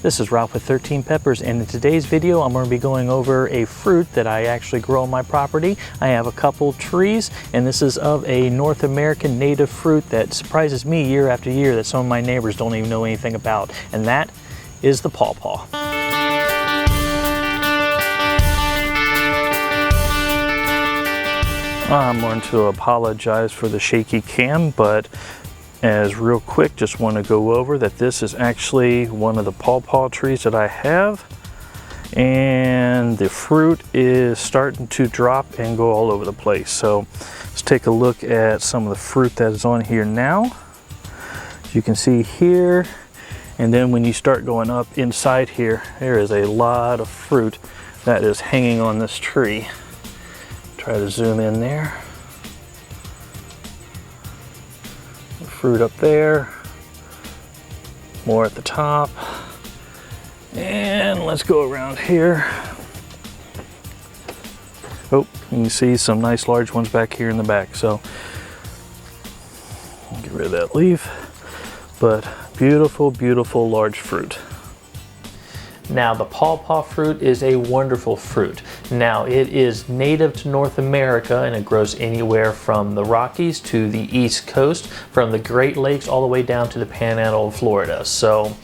This is Ralph with 13 Peppers, and in today's video I'm going to be going over a fruit that I actually grow on my property. I have a couple trees, and this is of a North American native fruit that surprises me year after year that some of my neighbors don't even know anything about, and that is the pawpaw. I'm going to apologize for the shaky cam, but as real quick, just want to go over that this is actually one of the pawpaw trees that I have, and the fruit is starting to drop and go all over the place. So let's take a look at some of the fruit that is on here now. As you can see here, and then when you start going up inside here, there is a lot of fruit that is hanging on this tree. Try to zoom in there. Fruit up there, more at the top, and let's go around here. Oh, you can see some nice large ones back here in the back, so get rid of that leaf, but beautiful, beautiful large fruit. Now, the pawpaw fruit is a wonderful fruit. Now, it is native to North America, and it grows anywhere from the Rockies to the East Coast, from the Great Lakes all the way down to the Panhandle of Florida. So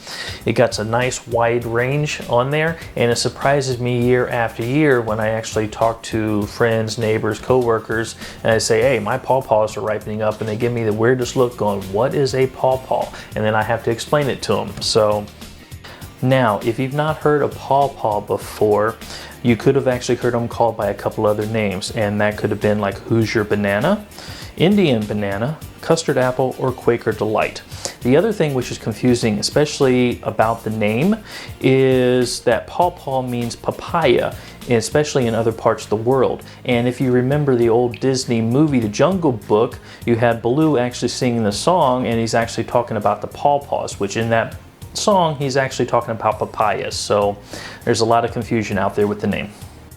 it got a nice wide range on there, and it surprises me year after year when I actually talk to friends, neighbors, co-workers, and I say, hey, my pawpaws are ripening up, and they give me the weirdest look going, what is a pawpaw? And then I have to explain it to them. So now, if you've not heard of pawpaw before, you could have actually heard them called by a couple other names, and that could have been like Hoosier banana, Indian banana, custard apple, or Quaker delight. The other thing which is confusing, especially about the name, is that pawpaw means papaya, especially in other parts of the world. And if you remember the old Disney movie, The Jungle Book, you had Baloo actually singing the song, and he's actually talking about the pawpaws, which in that song he's actually talking about papayas. So there's a lot of confusion out there with the name.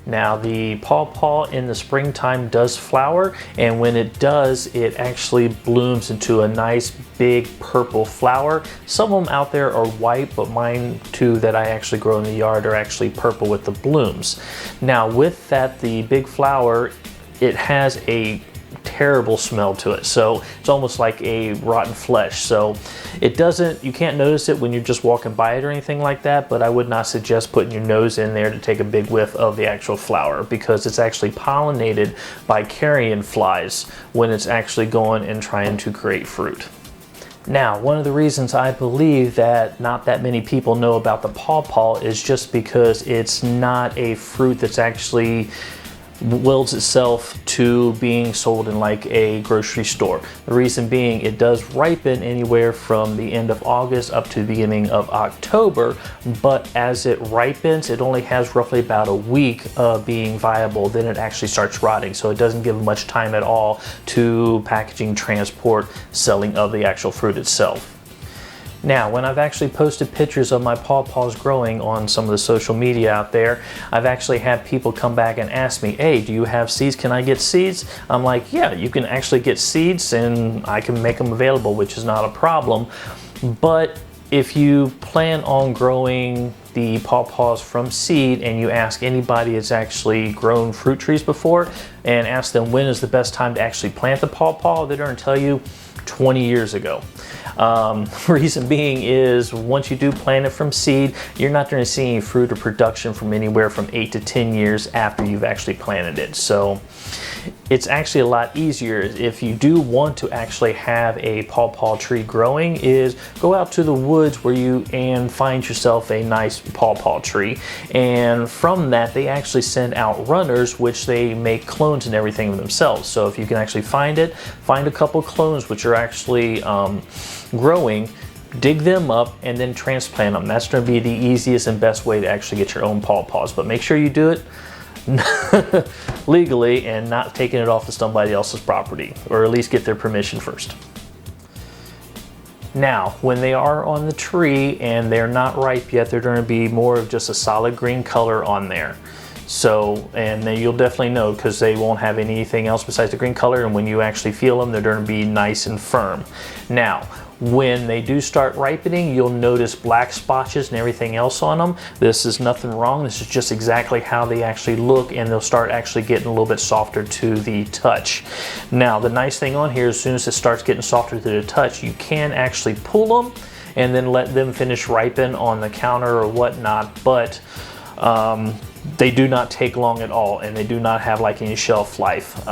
Now, the pawpaw in the springtime does flower, and when it does, it actually blooms into a nice big purple flower. Some of them out there are white, but mine too that I actually grow in the yard are actually purple with the blooms. Now, with that, the big flower, it has a terrible smell to it, so it's almost like a rotten flesh. So it doesn't, you can't notice it when you're just walking by it or anything like that, but I would not suggest putting your nose in there to take a big whiff of the actual flower, because it's actually pollinated by carrion flies when it's actually going and trying to create fruit. Now, one of the reasons I believe that not that many people know about the pawpaw is just because it's not a fruit that's actually wills itself to being sold in like a grocery store. The reason being, it does ripen anywhere from the end of August up to the beginning of October, but as it ripens, it only has roughly about a week of being viable, then it actually starts rotting. So it doesn't give much time at all to packaging, transport, selling of the actual fruit itself. Now, when I've actually posted pictures of my pawpaws growing on some of the social media out there, I've actually had people come back and ask me, hey, do you have seeds? Can I get seeds? I'm like, yeah, you can actually get seeds, and I can make them available, which is not a problem. But if you plan on growing the pawpaws from seed, and you ask anybody that's actually grown fruit trees before and ask them when is the best time to actually plant the pawpaw, they're going to tell you 20 years ago. Reason being is once you do plant it from seed, you're not going to see any fruit or production from anywhere from 8 to 10 years after you've actually planted it. So it's actually a lot easier if you do want to actually have a pawpaw tree growing, is go out to the woods where you and find yourself a nice pawpaw tree, and from that they actually send out runners which they make clones and everything themselves. So if you can actually find it, find a couple clones which are actually growing, dig them up, and then transplant them. That's going to be the easiest and best way to actually get your own pawpaws, but make sure you do it legally and not taking it off of somebody else's property, or at least get their permission first. Now, when they are on the tree and they're not ripe yet, they're going to be more of just a solid green color on there. So, and then you'll definitely know because they won't have anything else besides the green color, and when you actually feel them, they're going to be nice and firm. Now, When they do start ripening, you'll notice black spotches and everything else on them. This is nothing wrong. This is just exactly how they actually look, and they'll start actually getting a little bit softer to the touch. Now, the nice thing on here, as soon as it starts getting softer to the touch, you can actually pull them and then let them finish ripen on the counter or whatnot, but they do not take long at all, and they do not have like any shelf life.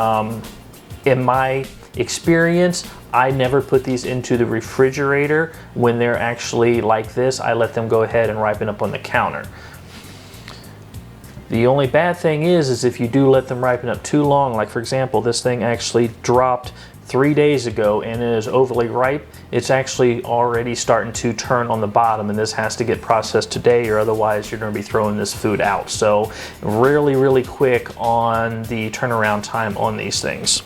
In my experience, I never put these into the refrigerator when they're actually like this. I let them go ahead and ripen up on the counter. The only bad thing is if you do let them ripen up too long, like for example, this thing actually dropped 3 days ago and it is overly ripe, it's actually already starting to turn on the bottom, and this has to get processed today or otherwise you're going to be throwing this food out. So really quick on the turnaround time on these things.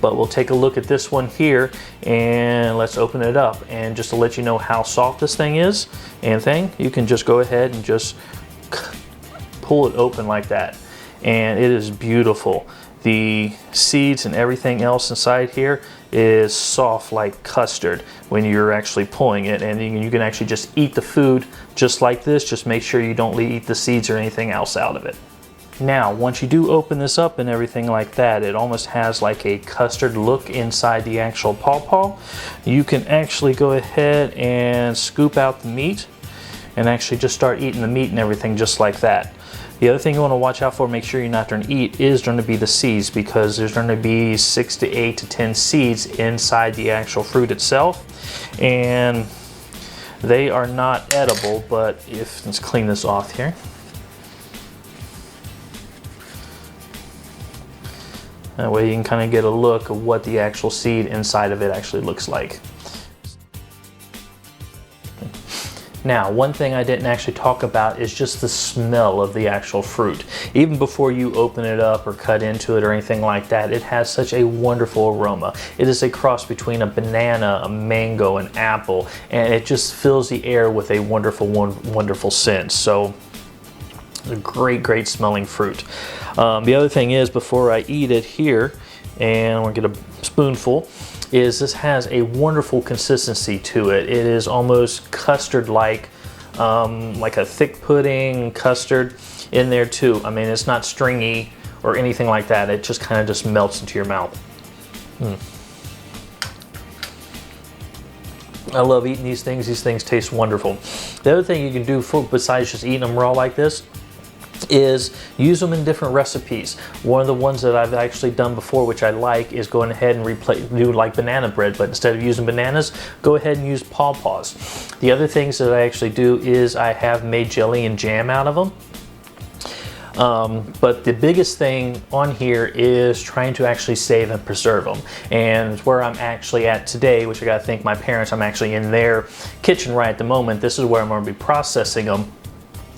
But we'll take a look at this one here and let's open it up. And just to let you know how soft this thing is you can just go ahead and just pull it open like that. And it is beautiful. The seeds and everything else inside here is soft like custard when you're actually pulling it, and you can actually just eat the food just like this. Just make sure you don't eat the seeds or anything else out of it. Now, once you do open this up and everything like that, it almost has like a custard look inside the actual pawpaw. You can actually go ahead and scoop out the meat and actually just start eating the meat and everything just like that. The other thing you want to watch out for, make sure you're not going to eat, is going to be the seeds, because there's going to be 6 to 8 to 10 seeds inside the actual fruit itself, and they are not edible. But let's clean this off here. That way you can kind of get a look of what the actual seed inside of it actually looks like. Now, one thing I didn't actually talk about is just the smell of the actual fruit. Even before you open it up or cut into it or anything like that, it has such a wonderful aroma. It is a cross between a banana, a mango, an apple, and it just fills the air with a wonderful scent. So, a great smelling fruit. The other thing is, before I eat it here, and I'm gonna get a spoonful, is this has a wonderful consistency to it. It is almost custard-like, like a thick pudding custard in there too. I mean, it's not stringy or anything like that. It just kind of just melts into your mouth. I love eating these things. These things taste wonderful. The other thing you can do besides just eating them raw like this is use them in different recipes. One of the ones that I've actually done before, which I like, is going ahead and do like banana bread, but instead of using bananas, go ahead and use pawpaws. The other things that I actually do is I have made jelly and jam out of them. But the biggest thing on here is trying to actually save and preserve them. And where I'm actually at today, which I gotta thank my parents, I'm actually in their kitchen right at the moment. This is where I'm gonna be processing them.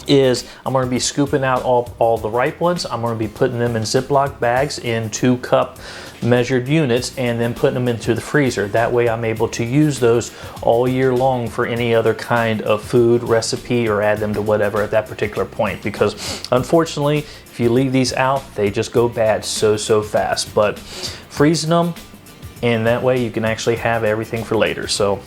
I'm going to be scooping out all the ripe ones. I'm going to be putting them in Ziploc bags in 2-cup measured units and then putting them into the freezer. That way I'm able to use those all year long for any other kind of food recipe or add them to whatever at that particular point, because unfortunately if you leave these out, they just go bad so fast. But freezing them, and that way you can actually have everything for later. So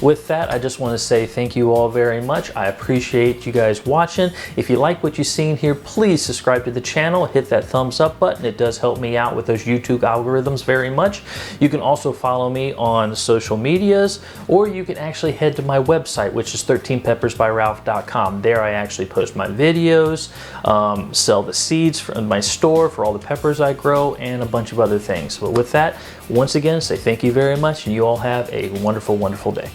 with that, I just want to say thank you all very much. I appreciate you guys watching. If you like what you've seen here, please subscribe to the channel, hit that thumbs up button. It does help me out with those YouTube algorithms very much. You can also follow me on social medias, or you can actually head to my website, which is 13peppersbyralph.com. There I actually post my videos, sell the seeds from my store for all the peppers I grow, and a bunch of other things. But with that, once again, say thank you very much, and you all have a wonderful day.